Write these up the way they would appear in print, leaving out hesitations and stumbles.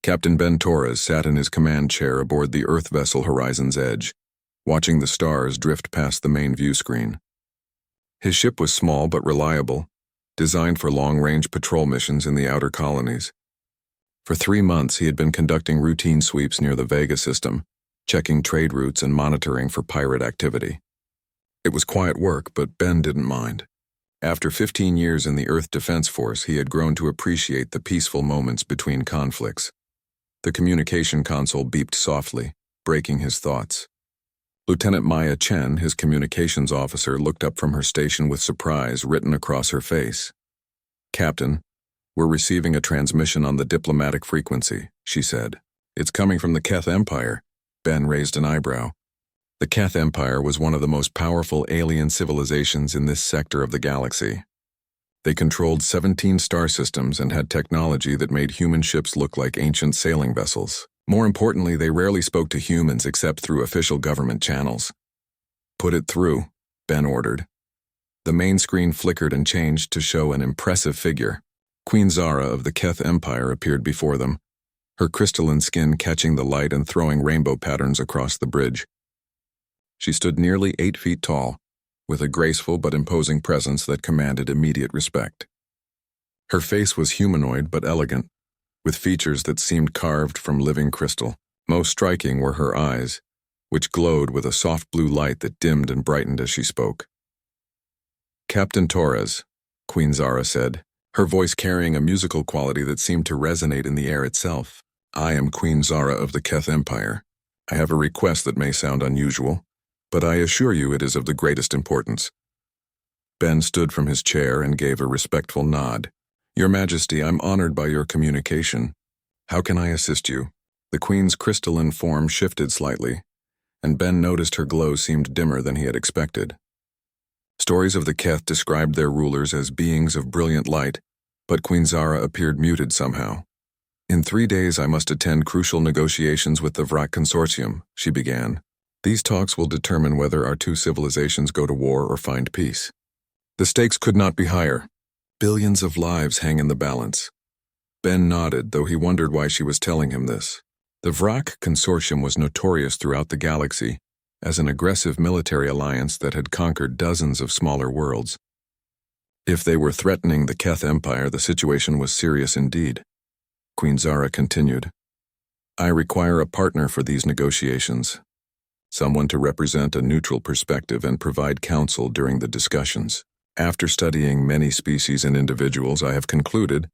Captain Ben Torres sat in his command chair aboard the Earth vessel Horizon's Edge, watching the stars drift past the main view screen. His ship was small but reliable, designed for long-range patrol missions in the outer colonies. For 3 months, he had been conducting routine sweeps near the Vega system, checking trade routes and monitoring for pirate activity. It was quiet work, but Ben didn't mind. After 15 years in the Earth Defense Force, he had grown to appreciate the peaceful moments between conflicts. The communication console beeped softly, breaking his thoughts. Lieutenant Maya Chen, his communications officer, looked up from her station with surprise written across her face. "Captain, we're receiving a transmission on the diplomatic frequency," she said. "It's coming from the Keth Empire." Ben raised an eyebrow. The Keth Empire was one of the most powerful alien civilizations in this sector of the galaxy. They controlled 17 star systems and had technology that made human ships look like ancient sailing vessels. More importantly, they rarely spoke to humans except through official government channels. "Put it through," Ben ordered. The main screen flickered and changed to show an impressive figure. Queen Zara of the Keth Empire appeared before them, her crystalline skin catching the light and throwing rainbow patterns across the bridge. She stood nearly 8 feet tall, with a graceful but imposing presence that commanded immediate respect. Her face was humanoid but elegant, with features that seemed carved from living crystal. Most striking were her eyes, which glowed with a soft blue light that dimmed and brightened as she spoke. "Captain Torres," Queen Zara said, her voice carrying a musical quality that seemed to resonate in the air itself. "I am Queen Zara of the Keth Empire. I have a request that may sound unusual, but I assure you it is of the greatest importance." Ben stood from his chair and gave a respectful nod. "Your Majesty, I'm honored by your communication. How can I assist you?" The Queen's crystalline form shifted slightly, and Ben noticed her glow seemed dimmer than he had expected. Stories of the Keth described their rulers as beings of brilliant light, but Queen Zara appeared muted somehow. "In 3 days I must attend crucial negotiations with the Vrak Consortium," she began. "These talks will determine whether our two civilizations go to war or find peace. The stakes could not be higher. Billions of lives hang in the balance." Ben nodded, though he wondered why she was telling him this. The Vrak Consortium was notorious throughout the galaxy as an aggressive military alliance that had conquered dozens of smaller worlds. If they were threatening the Keth Empire, the situation was serious indeed. Queen Zara continued, "I require a partner for these negotiations. Someone to represent a neutral perspective and provide counsel during the discussions. After studying many species and individuals, I have concluded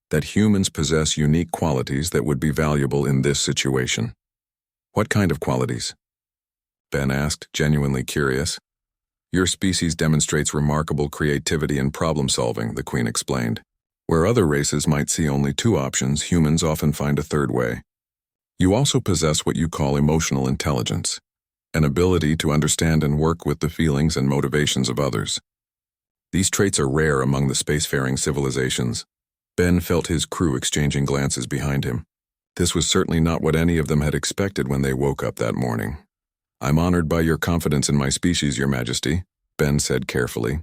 that humans possess unique qualities that would be valuable in this situation." "What kind of qualities?" Ben asked, genuinely curious. "Your species demonstrates remarkable creativity and problem-solving," the Queen explained. "Where other races might see only 2 options, humans often find a third way. You also possess what you call emotional intelligence, an ability to understand and work with the feelings and motivations of others. These traits are rare among the spacefaring civilizations." Ben felt his crew exchanging glances behind him. This was certainly not what any of them had expected when they woke up that morning. "I'm honored by your confidence in my species, Your Majesty," Ben said carefully.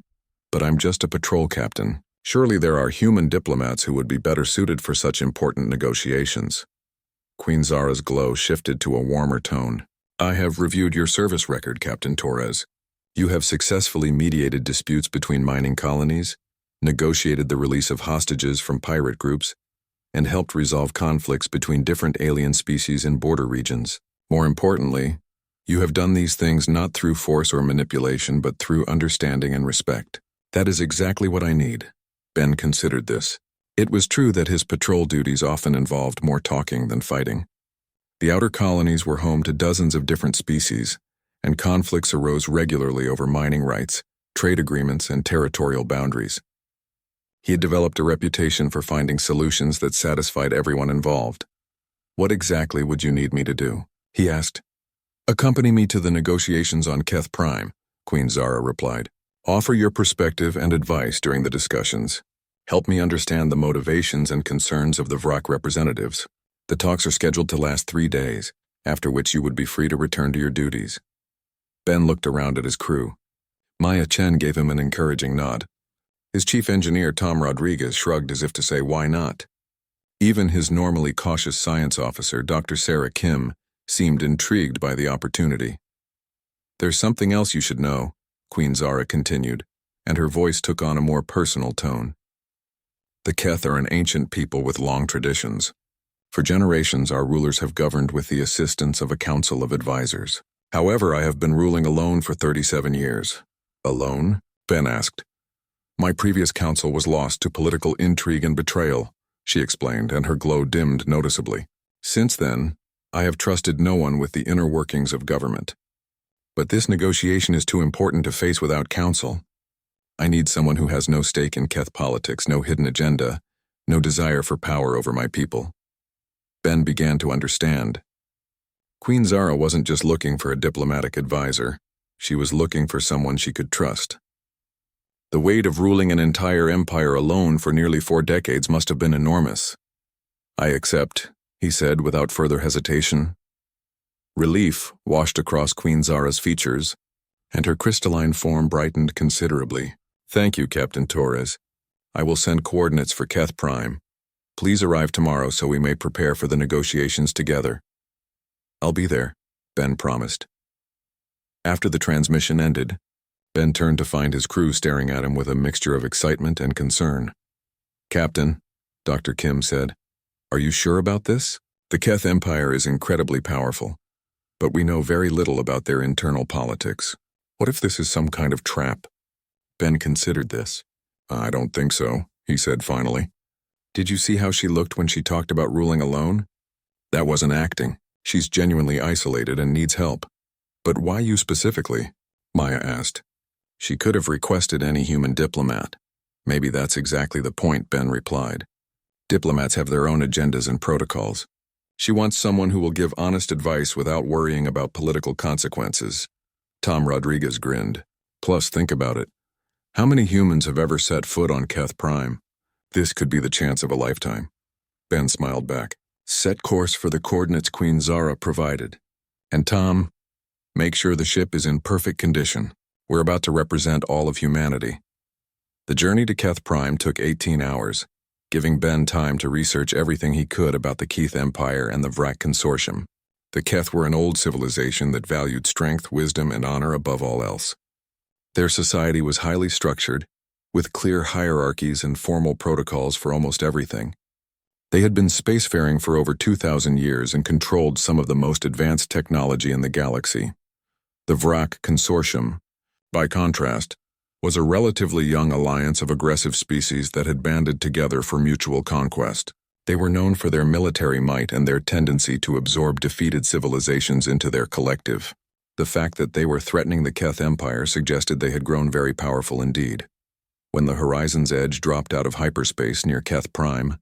"But I'm just a patrol captain. Surely there are human diplomats who would be better suited for such important negotiations." Queen Zara's glow shifted to a warmer tone. "I have reviewed your service record, Captain Torres. You have successfully mediated disputes between mining colonies, negotiated the release of hostages from pirate groups, and helped resolve conflicts between different alien species in border regions. More importantly, you have done these things not through force or manipulation, but through understanding and respect. That is exactly what I need." Ben considered this. It was true that his patrol duties often involved more talking than fighting. The outer colonies were home to dozens of different species, and conflicts arose regularly over mining rights, trade agreements, and territorial boundaries. He had developed a reputation for finding solutions that satisfied everyone involved. "What exactly would you need me to do?" he asked. "Accompany me to the negotiations on Keth Prime," Queen Zara replied. "Offer your perspective and advice during the discussions. Help me understand the motivations and concerns of the Vrak representatives. The talks are scheduled to last 3 days, after which you would be free to return to your duties." Ben looked around at his crew. Maya Chen gave him an encouraging nod. His chief engineer, Tom Rodriguez, shrugged as if to say, "Why not?" Even his normally cautious science officer, Dr. Sarah Kim, seemed intrigued by the opportunity. "There's something else you should know," Queen Zara continued, and her voice took on a more personal tone. "The Keth are an ancient people with long traditions. For generations, our rulers have governed with the assistance of a council of advisors. However, I have been ruling alone for 37 years. Alone? Ben asked. My previous council was lost to political intrigue and betrayal, she explained, and her glow dimmed noticeably. Since then, I have trusted no one with the inner workings of government. But this negotiation is too important to face without counsel. I need someone who has no stake in Keth politics, no hidden agenda, no desire for power over my people. Ben began to understand. Queen Zara wasn't just looking for a diplomatic advisor. She was looking for someone she could trust. The weight of ruling an entire empire alone for nearly 4 decades must have been enormous. I accept, he said without further hesitation. Relief washed across Queen Zara's features, and her crystalline form brightened considerably. Thank you, Captain Torres. I will send coordinates for Keth Prime. Please arrive tomorrow so we may prepare for the negotiations together. I'll be there, Ben promised. After the transmission ended, Ben turned to find his crew staring at him with a mixture of excitement and concern. Captain, Dr. Kim said, are you sure about this? The Keth Empire is incredibly powerful, but we know very little about their internal politics. What if this is some kind of trap? Ben considered this. I don't think so, he said finally. Did you see how she looked when she talked about ruling alone? That wasn't acting. She's genuinely isolated and needs help. But why you specifically? Maya asked. She could have requested any human diplomat. Maybe that's exactly the point, Ben replied. Diplomats have their own agendas and protocols. She wants someone who will give honest advice without worrying about political consequences. Tom Rodriguez grinned. Plus, think about it. How many humans have ever set foot on Keth Prime? This could be the chance of a lifetime. Ben smiled back. Set course for the coordinates Queen Zara provided. And Tom, make sure the ship is in perfect condition. We're about to represent all of humanity. The journey to Keth Prime took 18 hours, giving Ben time to research everything he could about the Keth Empire and the Vrak Consortium. The Keth were an old civilization that valued strength, wisdom, and honor above all else. Their society was highly structured, with clear hierarchies and formal protocols for almost everything. They had been spacefaring for over 2,000 years and controlled some of the most advanced technology in the galaxy. The Vrak Consortium, by contrast, was a relatively young alliance of aggressive species that had banded together for mutual conquest. They were known for their military might and their tendency to absorb defeated civilizations into their collective. The fact that they were threatening the Keth Empire suggested they had grown very powerful indeed. When the horizon's edge dropped out of hyperspace near Keth Prime,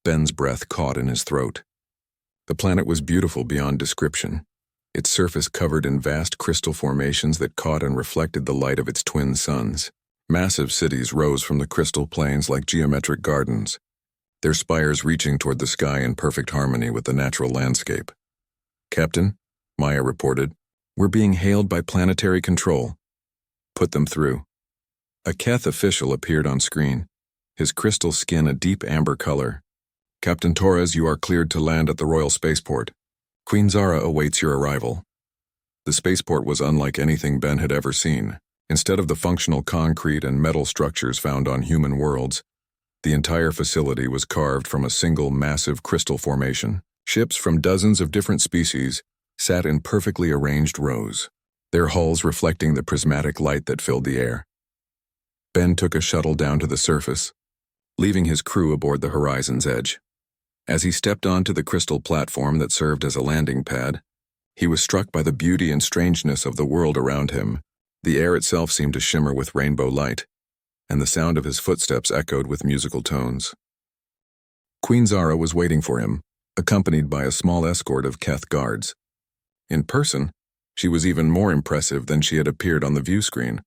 Ben's breath caught in his throat. The planet was beautiful beyond description, its surface covered in vast crystal formations that caught and reflected the light of its twin suns. Massive cities rose from the crystal plains like geometric gardens, their spires reaching toward the sky in perfect harmony with the natural landscape. Captain, Maya reported, we're being hailed by planetary control. Put them through. A Keth official appeared on screen, his crystal skin a deep amber color. Captain Torres, you are cleared to land at the Royal Spaceport. Queen Zara awaits your arrival. The spaceport was unlike anything Ben had ever seen. Instead of the functional concrete and metal structures found on human worlds, the entire facility was carved from a single massive crystal formation. Ships from dozens of different species sat in perfectly arranged rows, their hulls reflecting the prismatic light that filled the air. Ben took a shuttle down to the surface, leaving his crew aboard the horizon's edge. As he stepped onto the crystal platform that served as a landing pad, he was struck by the beauty and strangeness of the world around him. The air itself seemed to shimmer with rainbow light, and the sound of his footsteps echoed with musical tones. Queen Zara was waiting for him, accompanied by a small escort of Keth guards. In person, she was even more impressive than she had appeared on the view screen.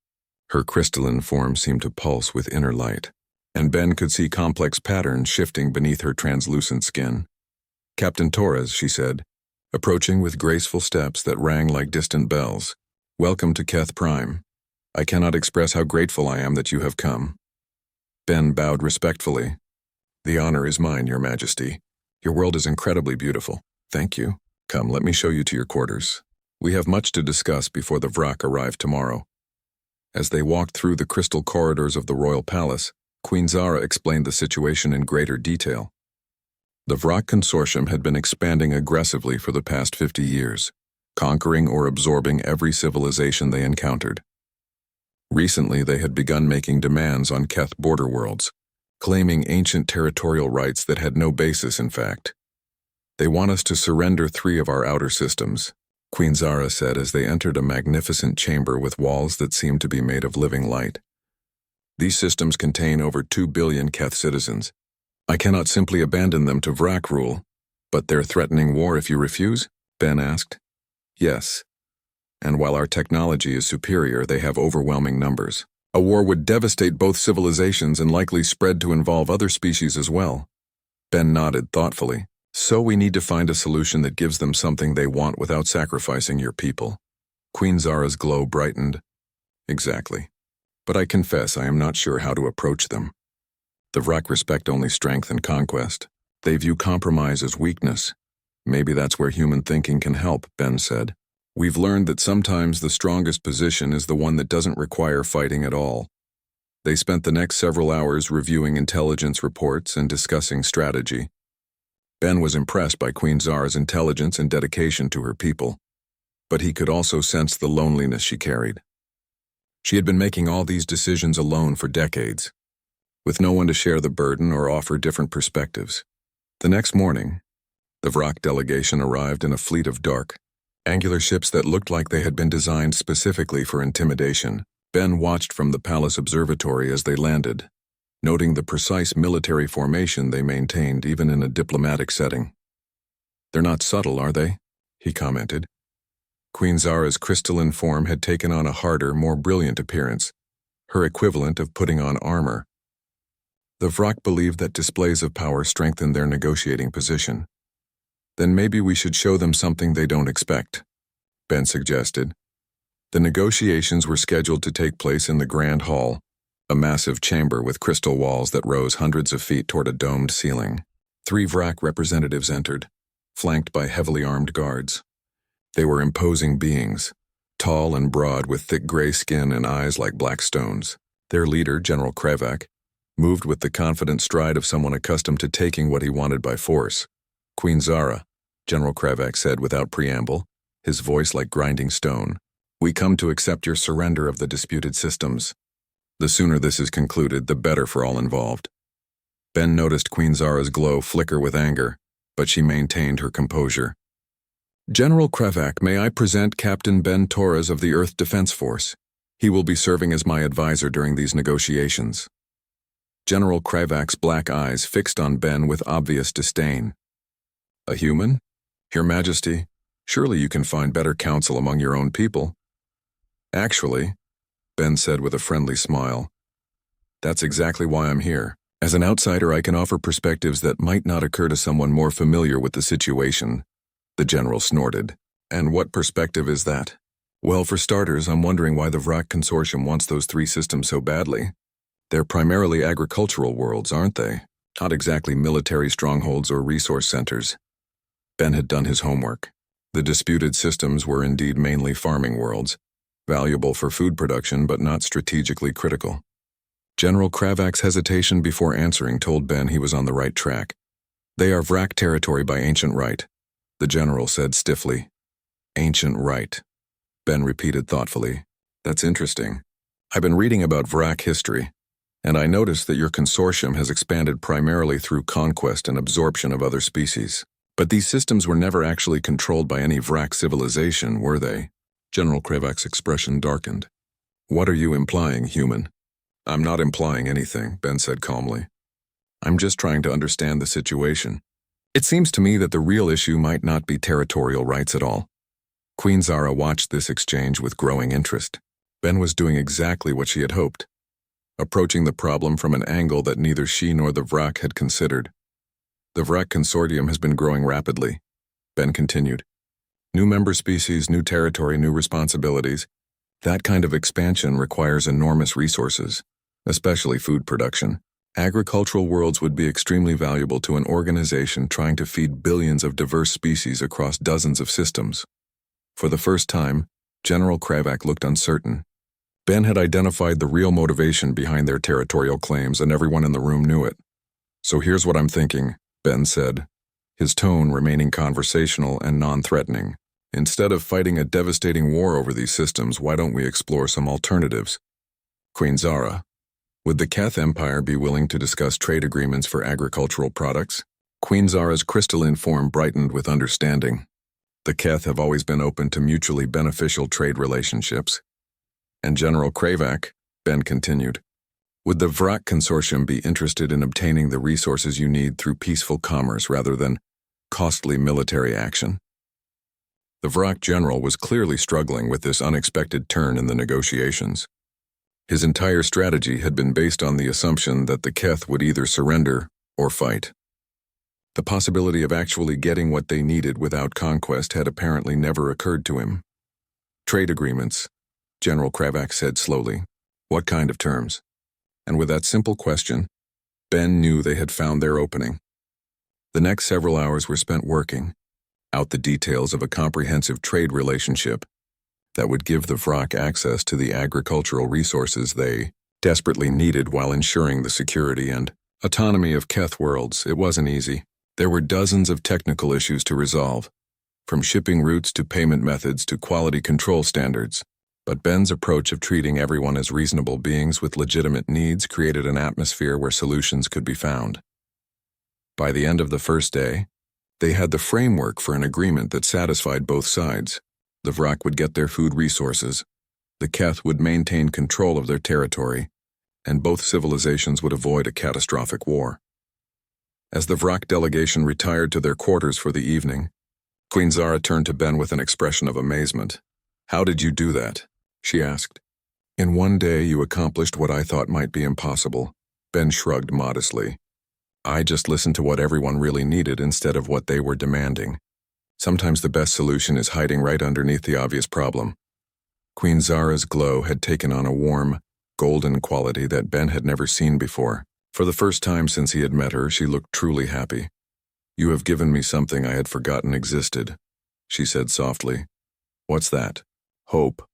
Her crystalline form seemed to pulse with inner light, and Ben could see complex patterns shifting beneath her translucent skin. Captain Torres, she said, approaching with graceful steps that rang like distant bells. Welcome to Keth Prime. I cannot express how grateful I am that you have come. Ben bowed respectfully. The honor is mine, Your Majesty. Your world is incredibly beautiful. Thank you. Come, let me show you to your quarters. We have much to discuss before the Vrak arrive tomorrow. As they walked through the crystal corridors of the royal palace, Queen Zara explained the situation in greater detail. The Vrak consortium had been expanding aggressively for the past 50 years, conquering or absorbing every civilization they encountered. Recently, they had begun making demands on Keth border worlds, claiming ancient territorial rights that had no basis in fact. They want us to surrender 3 of our outer systems, Queen Zara said as they entered a magnificent chamber with walls that seemed to be made of living light. These systems contain over 2 billion Keth citizens. I cannot simply abandon them to Vrak rule. But they're threatening war if you refuse? Ben asked. Yes. And while our technology is superior, they have overwhelming numbers. A war would devastate both civilizations and likely spread to involve other species as well. Ben nodded thoughtfully. So we need to find a solution that gives them something they want without sacrificing your people. Queen Zara's glow brightened. Exactly. But I confess I am not sure how to approach them. The Vrak respect only strength and conquest. They view compromise as weakness. Maybe that's where human thinking can help, Ben said. We've learned that sometimes the strongest position is the one that doesn't require fighting at all. They spent the next several hours reviewing intelligence reports and discussing strategy. Ben was impressed by Queen Zara's intelligence and dedication to her people, but he could also sense the loneliness she carried. She had been making all these decisions alone for decades, with no one to share the burden or offer different perspectives. The next morning, the Vrak delegation arrived in a fleet of dark, angular ships that looked like they had been designed specifically for intimidation. Ben watched from the palace observatory as they landed, noting the precise military formation they maintained even in a diplomatic setting. They're not subtle, are they? He commented. Queen Zara's crystalline form had taken on a harder, more brilliant appearance, her equivalent of putting on armor. The Vrak believed that displays of power strengthened their negotiating position. Then maybe we should show them something they don't expect, Ben suggested. The negotiations were scheduled to take place in the Grand Hall, a massive chamber with crystal walls that rose hundreds of feet toward a domed ceiling. 3 Vrak representatives entered, flanked by heavily armed guards. They were imposing beings, tall and broad with thick gray skin and eyes like black stones. Their leader, General Krevak, moved with the confident stride of someone accustomed to taking what he wanted by force. Queen Zara, General Krevak said without preamble, his voice like grinding stone. We come to accept your surrender of the disputed systems. The sooner this is concluded, the better for all involved. Ben noticed Queen Zara's glow flicker with anger, but she maintained her composure. General Krevak, may I present Captain Ben Torres of the Earth Defense Force? He will be serving as my advisor during these negotiations. General Krevak's black eyes fixed on Ben with obvious disdain. A human? Your Majesty, surely you can find better counsel among your own people. Actually, Ben said with a friendly smile, that's exactly why I'm here. As an outsider, I can offer perspectives that might not occur to someone more familiar with the situation. The general snorted. And what perspective is that? Well, for starters, I'm wondering why the Vrak Consortium wants those 3 systems so badly. They're primarily agricultural worlds, aren't they? Not exactly military strongholds or resource centers. Ben had done his homework. The disputed systems were indeed mainly farming worlds, valuable for food production but not strategically critical. General Kravak's hesitation before answering told Ben he was on the right track. They are Vrak territory by ancient right, the general said stiffly. Ancient right, Ben repeated thoughtfully. That's interesting. I've been reading about Vrak history, and I noticed that your consortium has expanded primarily through conquest and absorption of other species. But these systems were never actually controlled by any Vrak civilization, were they? General Kravak's expression darkened. What are you implying, human? I'm not implying anything, Ben said calmly. I'm just trying to understand the situation. It seems to me that the real issue might not be territorial rights at all. Queen Zara watched this exchange with growing interest. Ben was doing exactly what she had hoped, approaching the problem from an angle that neither she nor the Vrak had considered. The Vrak Consortium has been growing rapidly, Ben continued. New member species, new territory, new responsibilities. That kind of expansion requires enormous resources, especially food production. Agricultural worlds would be extremely valuable to an organization trying to feed billions of diverse species across dozens of systems. For the first time, General Kravak looked uncertain. Ben had identified the real motivation behind their territorial claims, and everyone in the room knew it. "So here's what I'm thinking," Ben said, his tone remaining conversational and non-threatening. "Instead of fighting a devastating war over these systems, why don't we explore some alternatives? Queen Zara, would the Keth Empire be willing to discuss trade agreements for agricultural products?" Queen Zara's crystalline form brightened with understanding. "The Keth have always been open to mutually beneficial trade relationships." "And General Kravak," Ben continued, "would the Vrak Consortium be interested in obtaining the resources you need through peaceful commerce rather than costly military action?" The Vrak general was clearly struggling with this unexpected turn in the negotiations. His entire strategy had been based on the assumption that the Keth would either surrender or fight. The possibility of actually getting what they needed without conquest had apparently never occurred to him. "Trade agreements," General Kravak said slowly. "What kind of terms?" And with that simple question, Ben knew they had found their opening. The next several hours were spent working out the details of a comprehensive trade relationship that would give the Vrak access to the agricultural resources they desperately needed while ensuring the security and autonomy of Keth worlds. It wasn't easy. There were dozens of technical issues to resolve, from shipping routes to payment methods to quality control standards. But Ben's approach of treating everyone as reasonable beings with legitimate needs created an atmosphere where solutions could be found. By the end of the first day, they had the framework for an agreement that satisfied both sides. The Vrak would get their food resources, the Keth would maintain control of their territory, and both civilizations would avoid a catastrophic war. As the Vrak delegation retired to their quarters for the evening, Queen Zara turned to Ben with an expression of amazement. "How did you do that?" she asked. "In one day you accomplished what I thought might be impossible." Ben shrugged modestly. "I just listened to what everyone really needed instead of what they were demanding. Sometimes the best solution is hiding right underneath the obvious problem." Queen Zara's glow had taken on a warm, golden quality that Ben had never seen before. For the first time since he had met her, she looked truly happy. "You have given me something I had forgotten existed," she said softly. "What's that?" "Hope."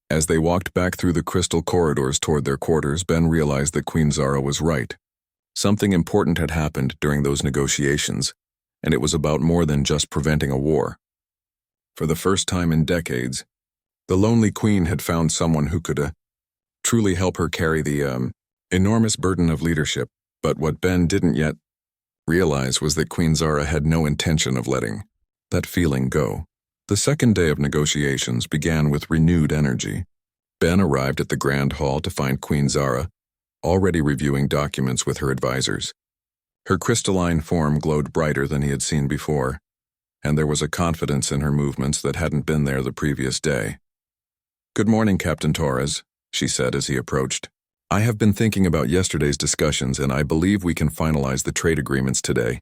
As they walked back through the crystal corridors toward their quarters, Ben realized that Queen Zara was right. Something important had happened during those negotiations, and it was about more than just preventing a war. For the first time in decades, the lonely queen had found someone who could truly help her carry the enormous burden of leadership. But what Ben didn't yet realize was that Queen Zara had no intention of letting that feeling go. The second day of negotiations began with renewed energy. Ben arrived at the Grand Hall to find Queen Zara already reviewing documents with her advisors. Her crystalline form glowed brighter than he had seen before, and there was a confidence in her movements that hadn't been there the previous day. "Good morning, Captain Torres," she said as he approached. "I have been thinking about yesterday's discussions, and I believe we can finalize the trade agreements today."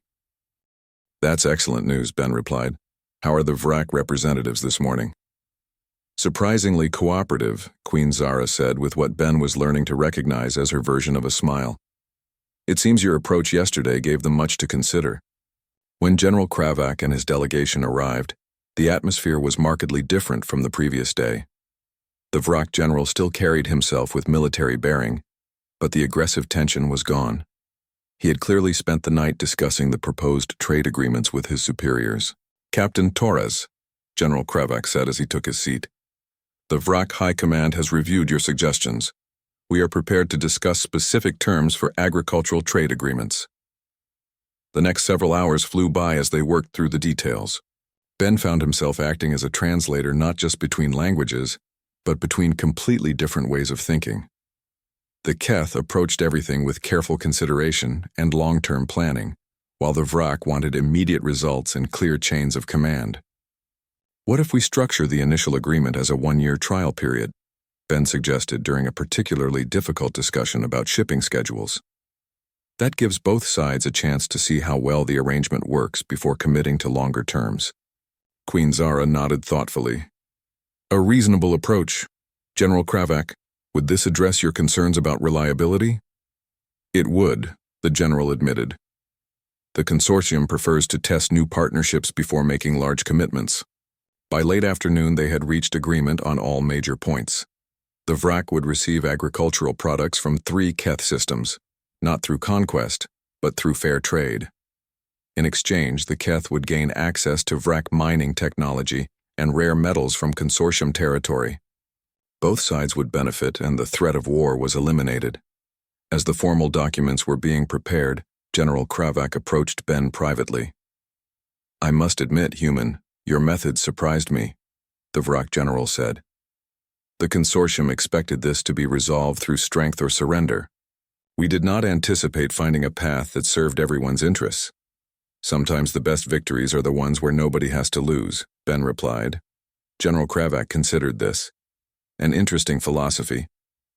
"That's excellent news," Ben replied. "How are the Vrak representatives this morning?" "Surprisingly cooperative," Queen Zara said with what Ben was learning to recognize as her version of a smile. "It seems your approach yesterday gave them much to consider." When General Kravak and his delegation arrived, the atmosphere was markedly different from the previous day. The Vrak general still carried himself with military bearing, but the aggressive tension was gone. He had clearly spent the night discussing the proposed trade agreements with his superiors. "Captain Torres," General Kravak said as he took his seat, "the Vrak High Command has reviewed your suggestions. We are prepared to discuss specific terms for agricultural trade agreements." The next several hours flew by as they worked through the details. Ben found himself acting as a translator not just between languages, but between completely different ways of thinking. The Keth approached everything with careful consideration and long-term planning, while the Vrak wanted immediate results and clear chains of command. "What if we structure the initial agreement as a one-year trial period?" Ben suggested during a particularly difficult discussion about shipping schedules. "That gives both sides a chance to see how well the arrangement works before committing to longer terms." Queen Zara nodded thoughtfully. "A reasonable approach. General Kravak, would this address your concerns about reliability?" It would, the general admitted. The consortium prefers to test new partnerships before making large commitments. By late afternoon, they had reached agreement on all major points. The Vrak would receive agricultural products from 3 Keth systems, not through conquest, but through fair trade. In exchange, the Keth would gain access to Vrak mining technology and rare metals from consortium territory. Both sides would benefit, and the threat of war was eliminated. As the formal documents were being prepared, General Kravak approached Ben privately. "I must admit, human, your methods surprised me," the Vrak general said. "The consortium expected this to be resolved through strength or surrender. We did not anticipate finding a path that served everyone's interests. Sometimes the best victories are the ones where nobody has to lose," Ben replied. General Kravak considered this. An interesting philosophy.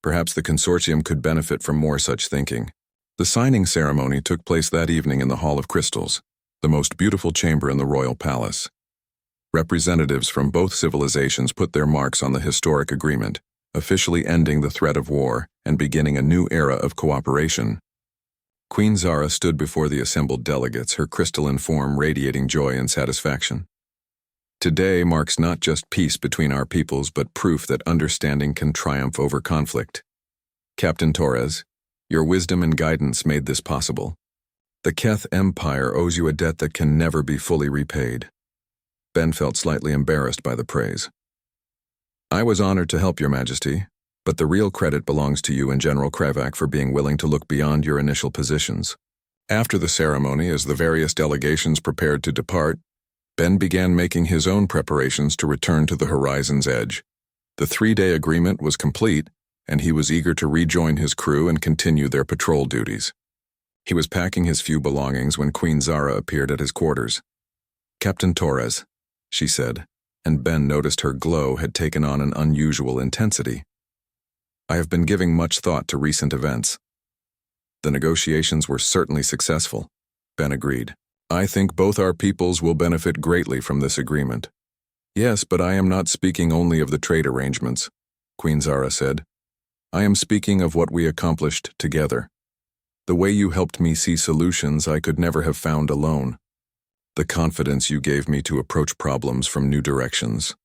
Perhaps the consortium could benefit from more such thinking. The signing ceremony took place that evening in the Hall of Crystals, the most beautiful chamber in the royal palace. Representatives from both civilizations put their marks on the historic agreement, officially ending the threat of war and beginning a new era of cooperation. Queen Zara stood before the assembled delegates, her crystalline form radiating joy and satisfaction. "Today marks not just peace between our peoples, but proof that understanding can triumph over conflict. Captain Torres, your wisdom and guidance made this possible. The Keth Empire owes you a debt that can never be fully repaid." Ben felt slightly embarrassed by the praise. "I was honored to help, Your Majesty, but the real credit belongs to you and General Kravak for being willing to look beyond your initial positions." After the ceremony, as the various delegations prepared to depart, Ben began making his own preparations to return to the horizon's edge. The 3-day agreement was complete, and he was eager to rejoin his crew and continue their patrol duties. He was packing his few belongings when Queen Zara appeared at his quarters. "Captain Torres," she said, and Ben noticed her glow had taken on an unusual intensity. "I have been giving much thought to recent events." "The negotiations were certainly successful," Ben agreed. "I think both our peoples will benefit greatly from this agreement." "Yes, but I am not speaking only of the trade arrangements," Queen Zara said. "I am speaking of what we accomplished together. The way you helped me see solutions I could never have found alone. The confidence you gave me to approach problems from new directions."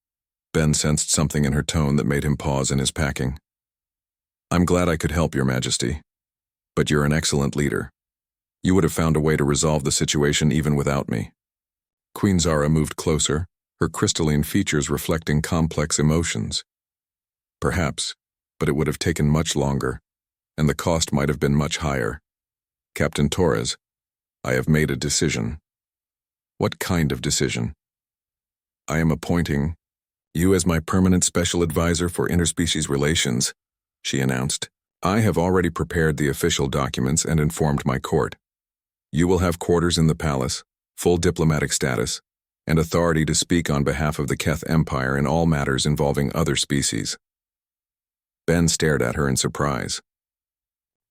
Ben sensed something in her tone that made him pause in his packing. "I'm glad I could help, Your Majesty. But you're an excellent leader. You would have found a way to resolve the situation even without me." Queen Zara moved closer, her crystalline features reflecting complex emotions. "Perhaps, but it would have taken much longer, and the cost might have been much higher. Captain Torres, I have made a decision." "What kind of decision?" "I am appointing you as my permanent special advisor for interspecies relations," she announced. "I have already prepared the official documents and informed my court. You will have quarters in the palace, full diplomatic status, and authority to speak on behalf of the Keth Empire in all matters involving other species." Ben stared at her in surprise.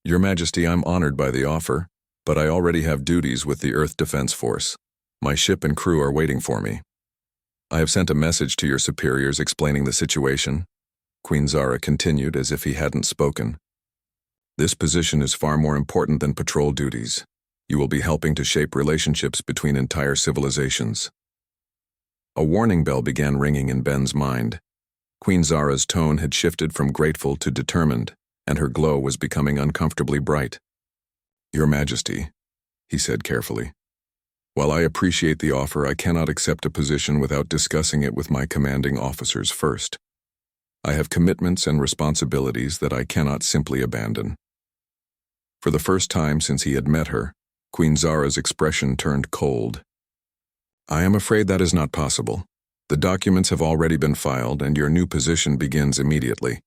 "Your Majesty, I'm honored by the offer, but I already have duties with the Earth Defense Force. My ship and crew are waiting for me. I have sent a message to your superiors explaining the situation," Queen Zara continued as if he hadn't spoken. "This position is far more important than patrol duties. You will be helping to shape relationships between entire civilizations." A warning bell began ringing in Ben's mind. Queen Zara's tone had shifted from grateful to determined, and her glow was becoming uncomfortably bright. "Your Majesty," he said carefully, "while I appreciate the offer, I cannot accept a position without discussing it with my commanding officers first. I have commitments and responsibilities that I cannot simply abandon." For the first time since he had met her, Queen Zara's expression turned cold. "I am afraid that is not possible. The documents have already been filed, and your new position begins immediately.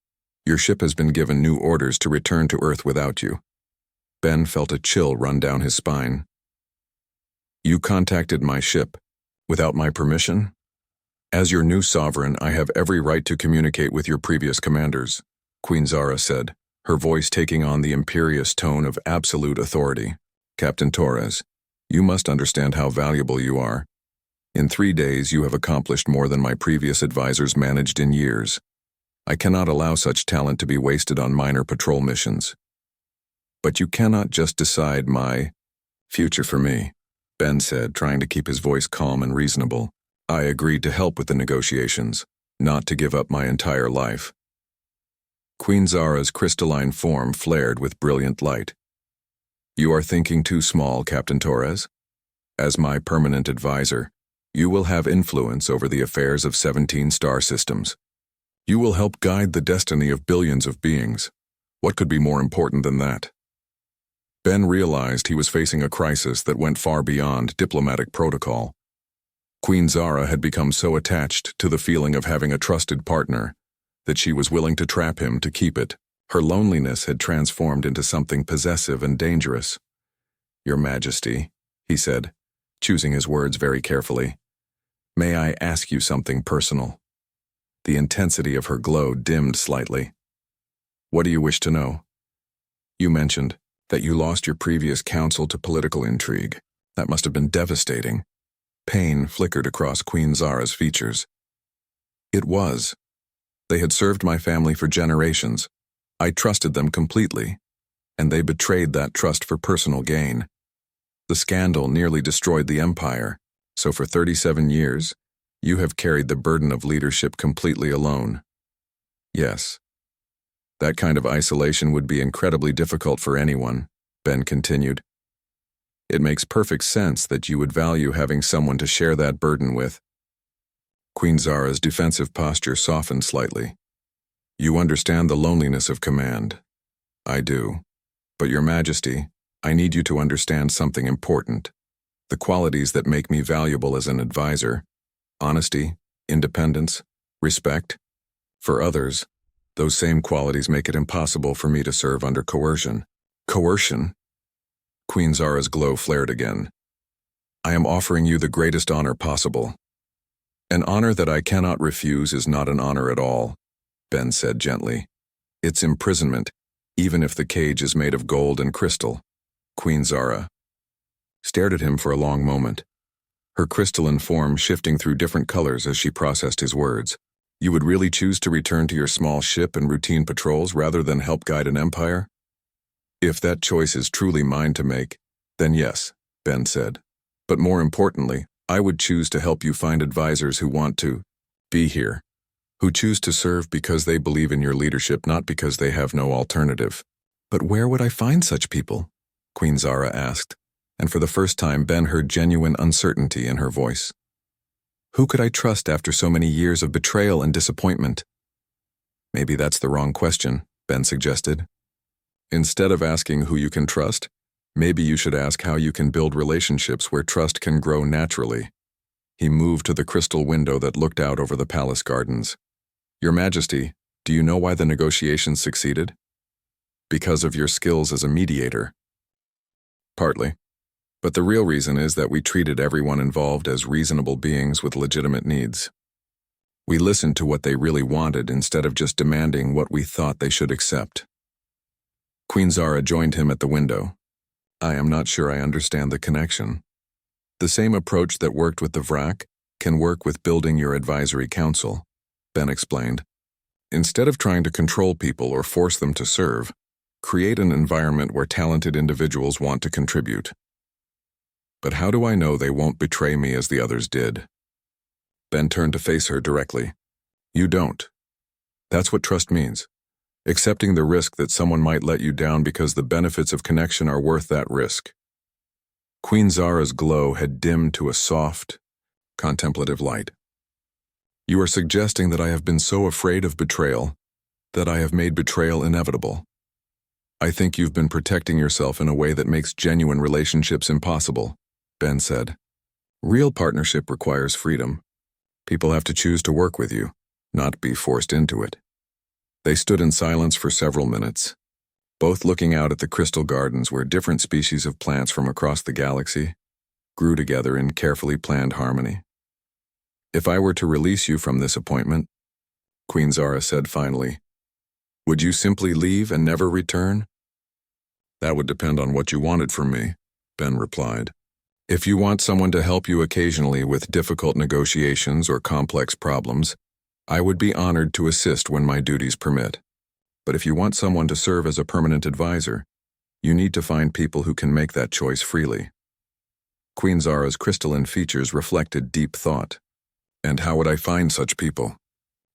Your ship has been given new orders to return to Earth without you." Ben felt a chill run down his spine. "You contacted my ship without my permission? As your new sovereign, I have every right to communicate with your previous commanders," Queen Zara said, her voice taking on the imperious tone of absolute authority. "Captain Torres, you must understand how valuable you are. In 3 days, you have accomplished more than my previous advisors managed in years. I cannot allow such talent to be wasted on minor patrol missions." But you cannot just decide my future for me, Ben said, trying to keep his voice calm and reasonable. I agreed to help with the negotiations, not to give up my entire life. Queen Zara's crystalline form flared with brilliant light. You are thinking too small, Captain Torres. As my permanent advisor, you will have influence over the affairs of 17 star systems. You will help guide the destiny of billions of beings. What could be more important than that? Ben realized he was facing a crisis that went far beyond diplomatic protocol. Queen Zara had become so attached to the feeling of having a trusted partner that she was willing to trap him to keep it. Her loneliness had transformed into something possessive and dangerous. Your Majesty, he said, choosing his words very carefully, may I ask you something personal? The intensity of her glow dimmed slightly. What do you wish to know? You mentioned that you lost your previous council to political intrigue. That must have been devastating. Pain flickered across Queen Zara's features. It was. They had served my family for generations. I trusted them completely, and they betrayed that trust for personal gain. The scandal nearly destroyed the empire, so for 37 years, you have carried the burden of leadership completely alone. Yes. That kind of isolation would be incredibly difficult for anyone, Ben continued. It makes perfect sense that you would value having someone to share that burden with. Queen Zara's defensive posture softened slightly. You understand the loneliness of command. I do. But Your Majesty, I need you to understand something important. The qualities that make me valuable as an advisor: honesty, independence, respect. For others, those same qualities make it impossible for me to serve under coercion. Coercion? Queen Zara's glow flared again. I am offering you the greatest honor possible. An honor that I cannot refuse is not an honor at all, Ben said gently. It's imprisonment, even if the cage is made of gold and crystal. Queen Zara stared at him for a long moment, her crystalline form shifting through different colors as she processed his words. You would really choose to return to your small ship and routine patrols rather than help guide an empire? If that choice is truly mine to make, then yes, Ben said. But more importantly, I would choose to help you find advisors who want to be here, who choose to serve because they believe in your leadership, not because they have no alternative. But where would I find such people? Queen Zara asked, and for the first time Ben heard genuine uncertainty in her voice. Who could I trust after so many years of betrayal and disappointment? Maybe that's the wrong question, Ben suggested. Instead of asking who you can trust, maybe you should ask how you can build relationships where trust can grow naturally. He moved to the crystal window that looked out over the palace gardens. Your Majesty, do you know why the negotiations succeeded? Because of your skills as a mediator. Partly. But the real reason is that we treated everyone involved as reasonable beings with legitimate needs. We listened to what they really wanted instead of just demanding what we thought they should accept. Queen Zara joined him at the window. I am not sure I understand the connection. The same approach that worked with the Vrak can work with building your advisory council, Ben explained. Instead of trying to control people or force them to serve, create an environment where talented individuals want to contribute. But how do I know they won't betray me as the others did? Ben turned to face her directly. You don't. That's what trust means. Accepting the risk that someone might let you down because the benefits of connection are worth that risk. Queen Zara's glow had dimmed to a soft, contemplative light. You are suggesting that I have been so afraid of betrayal that I have made betrayal inevitable. I think you've been protecting yourself in a way that makes genuine relationships impossible, Ben said. Real partnership requires freedom. People have to choose to work with you, not be forced into it. They stood in silence for several minutes, both looking out at the crystal gardens where different species of plants from across the galaxy grew together in carefully planned harmony. If I were to release you from this appointment, Queen Zara said finally, would you simply leave and never return? That would depend on what you wanted from me, Ben replied. If you want someone to help you occasionally with difficult negotiations or complex problems, I would be honored to assist when my duties permit. But if you want someone to serve as a permanent advisor, You need to find people who can make that choice freely. Queen Zara's crystalline features reflected deep thought. And how would I find such people?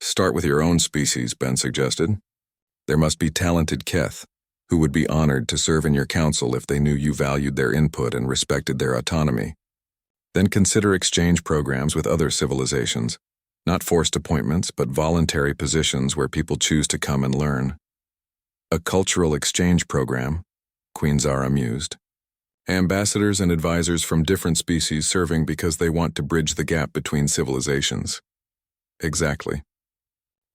Start with your own species, Ben suggested. There must be talented Keth, who would be honored to serve in your council if they knew you valued their input and respected their autonomy. Then consider exchange programs with other civilizations, not forced appointments, but voluntary positions where people choose to come and learn. A cultural exchange program, Queen Zara mused. Ambassadors and advisors from different species serving because they want to bridge the gap between civilizations. Exactly.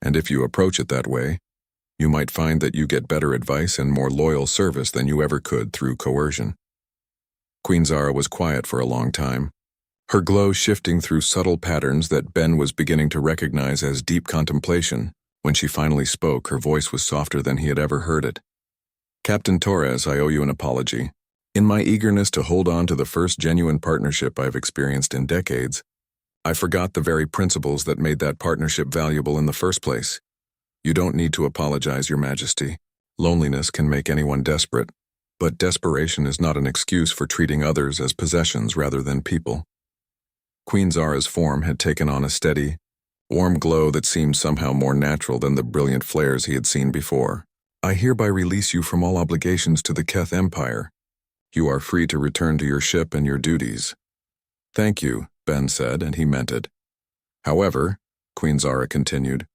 And if you approach it that way, you might find that you get better advice and more loyal service than you ever could through coercion. Queen Zara was quiet for a long time, her glow shifting through subtle patterns that Ben was beginning to recognize as deep contemplation. When she finally spoke, her voice was softer than he had ever heard it. Captain Torres, I owe you an apology. In my eagerness to hold on to the first genuine partnership I've experienced in decades, I forgot the very principles that made that partnership valuable in the first place. You don't need to apologize, Your Majesty. Loneliness can make anyone desperate, but desperation is not an excuse for treating others as possessions rather than people. Queen Zara's form had taken on a steady, warm glow that seemed somehow more natural than the brilliant flares he had seen before. I hereby release you from all obligations to the Keth Empire. You are free to return to your ship and your duties. Thank you, Ben said, and he meant it. However, Queen Zara continued,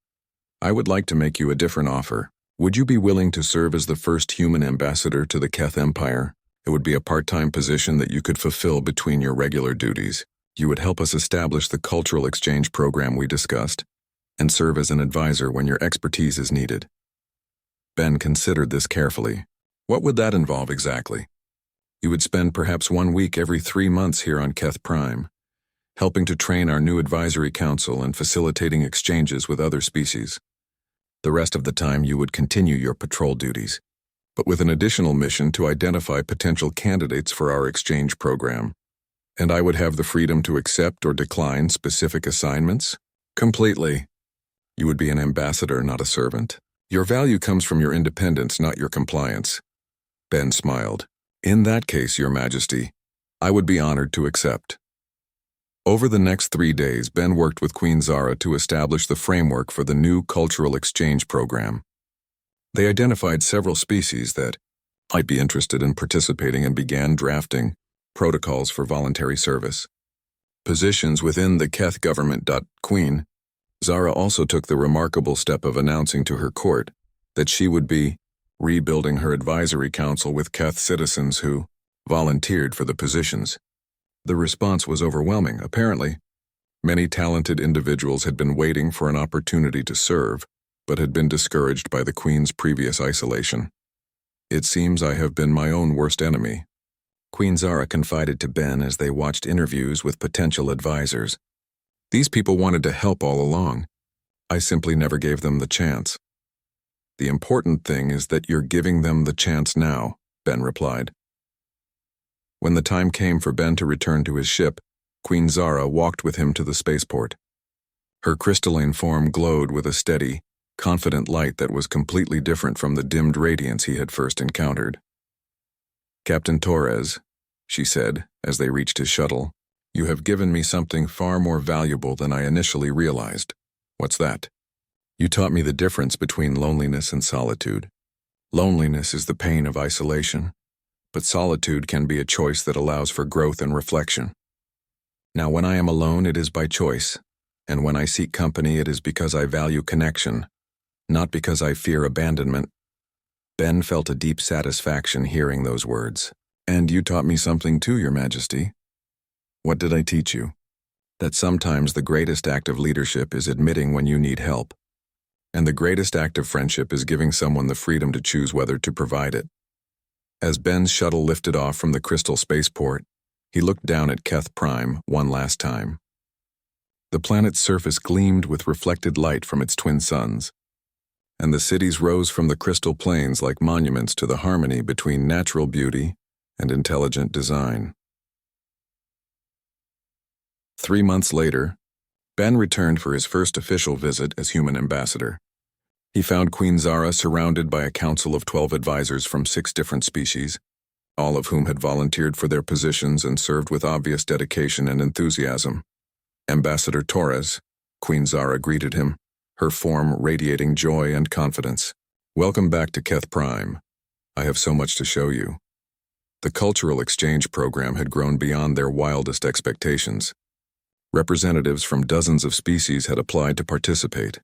I would like to make you a different offer. Would you be willing to serve as the first human ambassador to the Keth Empire? It would be a part-time position that you could fulfill between your regular duties. You would help us establish the cultural exchange program we discussed, and serve as an advisor when your expertise is needed. Ben considered this carefully. What would that involve exactly? You would spend perhaps 1 week every 3 months here on Keth Prime, helping to train our new advisory council and facilitating exchanges with other species. The rest of the time you would continue your patrol duties, but with an additional mission to identify potential candidates for our exchange program. And I would have the freedom to accept or decline specific assignments? Completely. You would be an ambassador, not a servant. Your value comes from your independence, not your compliance. Ben smiled. In that case, Your Majesty, I would be honored to accept. Over the next 3 days, Ben worked with Queen Zara to establish the framework for the new cultural exchange program. They identified several species that might be interested in participating and began drafting protocols for voluntary service. Positions within the Keth government. Queen Zara also took the remarkable step of announcing to her court that she would be rebuilding her advisory council with Keth citizens who volunteered for the positions. The response was overwhelming. Apparently, many talented individuals had been waiting for an opportunity to serve, but had been discouraged by the Queen's previous isolation. It seems I have been my own worst enemy, Queen Zara confided to Ben as they watched interviews with potential advisors. These people wanted to help all along. I simply never gave them the chance. The important thing is that you're giving them the chance now, Ben replied. When the time came for Ben to return to his ship, Queen Zara walked with him to the spaceport. Her crystalline form glowed with a steady, confident light that was completely different from the dimmed radiance he had first encountered. Captain Torres, she said as they reached his shuttle, you have given me something far more valuable than I initially realized. What's that? You taught me the difference between loneliness and solitude. Loneliness is the pain of isolation, but solitude can be a choice that allows for growth and reflection. Now, when I am alone, it is by choice, and when I seek company, it is because I value connection, not because I fear abandonment. Ben felt a deep satisfaction hearing those words. And you taught me something too, Your Majesty. What did I teach you? That sometimes the greatest act of leadership is admitting when you need help. And the greatest act of friendship is giving someone the freedom to choose whether to provide it. As Ben's shuttle lifted off from the crystal spaceport, he looked down at Keth Prime one last time. The planet's surface gleamed with reflected light from its twin suns, and the cities rose from the crystal plains like monuments to the harmony between natural beauty and intelligent design. 3 months later, Ben returned for his first official visit as human ambassador. He found Queen Zara surrounded by a council of 12 advisors from 6 different species, all of whom had volunteered for their positions and served with obvious dedication and enthusiasm. Ambassador Torres, Queen Zara greeted him, her form radiating joy and confidence. "Welcome back to Keth Prime. I have so much to show you." The cultural exchange program had grown beyond their wildest expectations. Representatives from dozens of species had applied to participate,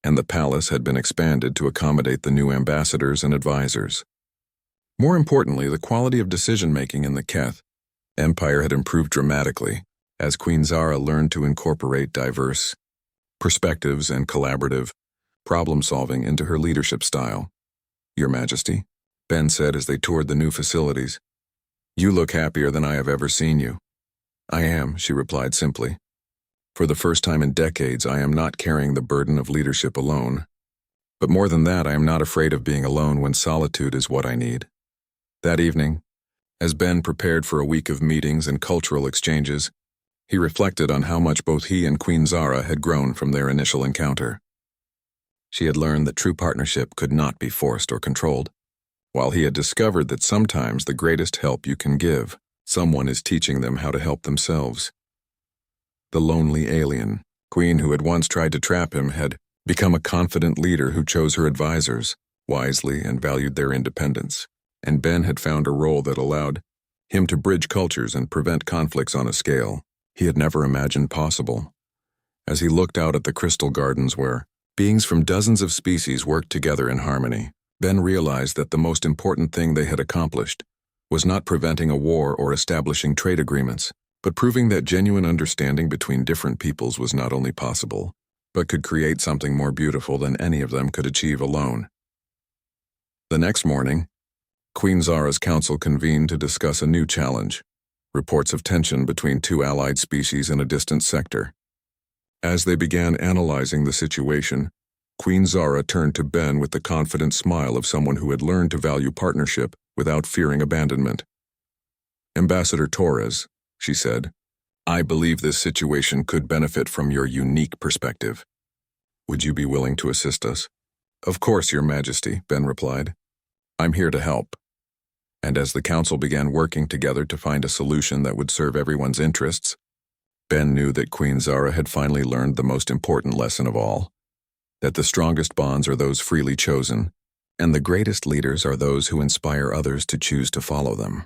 and the palace had been expanded to accommodate the new ambassadors and advisors. More importantly, the quality of decision-making in the Keth Empire had improved dramatically as Queen Zara learned to incorporate diverse perspectives and collaborative problem-solving into her leadership style. "Your Majesty," Ben said as they toured the new facilities, "you look happier than I have ever seen you." "I am," she replied simply. "For the first time in decades, I am not carrying the burden of leadership alone. But more than that, I am not afraid of being alone when solitude is what I need." That evening, as Ben prepared for a week of meetings and cultural exchanges, he reflected on how much both he and Queen Zara had grown from their initial encounter. She had learned that true partnership could not be forced or controlled, while he had discovered that sometimes the greatest help you can give someone is teaching them how to help themselves. The lonely alien, Queen who had once tried to trap him, had become a confident leader who chose her advisors wisely and valued their independence, and Ben had found a role that allowed him to bridge cultures and prevent conflicts on a scale he had never imagined possible. As he looked out at the crystal gardens where beings from dozens of species worked together in harmony, Ben realized that the most important thing they had accomplished was not preventing a war or establishing trade agreements, but proving that genuine understanding between different peoples was not only possible, but could create something more beautiful than any of them could achieve alone. The next morning, Queen Zara's council convened to discuss a new challenge: reports of tension between two allied species in a distant sector. As they began analyzing the situation, Queen Zara turned to Ben with the confident smile of someone who had learned to value partnership without fearing abandonment. "Ambassador Torres," she said, "I believe this situation could benefit from your unique perspective. Would you be willing to assist us?" "Of course, Your Majesty," Ben replied. "I'm here to help." And as the council began working together to find a solution that would serve everyone's interests, Ben knew that Queen Zara had finally learned the most important lesson of all: that the strongest bonds are those freely chosen, and the greatest leaders are those who inspire others to choose to follow them.